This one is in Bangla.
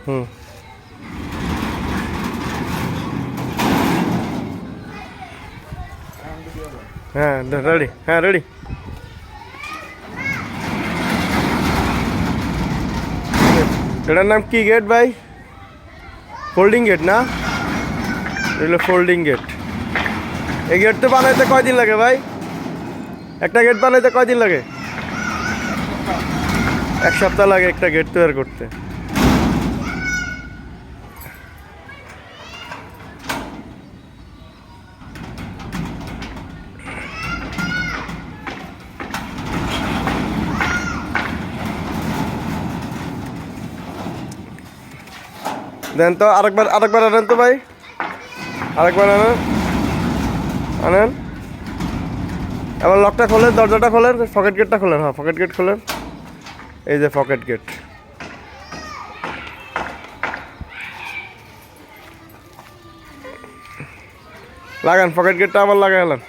হুম। হ্যাঁ রেডি, হ্যাঁ রেডি। এটার নাম কি গেট ভাই? ফোল্ডিং গেট না? এগুলো ফোল্ডিং গেট। এই গেট তো বানাইতে কয়দিন লাগে ভাই? একটা গেট বানাইতে কয়দিন লাগে? 1 সপ্তাহ লাগে একটা গেট তৈরি করতে। দেন তো আরেকবার আনেন তো ভাই, আরেকবার আনেন, আনেন। এবার লকটা খোলেন, দরজাটা খোলেন, পকেট গেটটা খোলেন। হ্যাঁ পকেট গেট খোলেন, এই যে পকেট গেট। লাগান পকেট গেটটা, আবার লাগাই এলেন।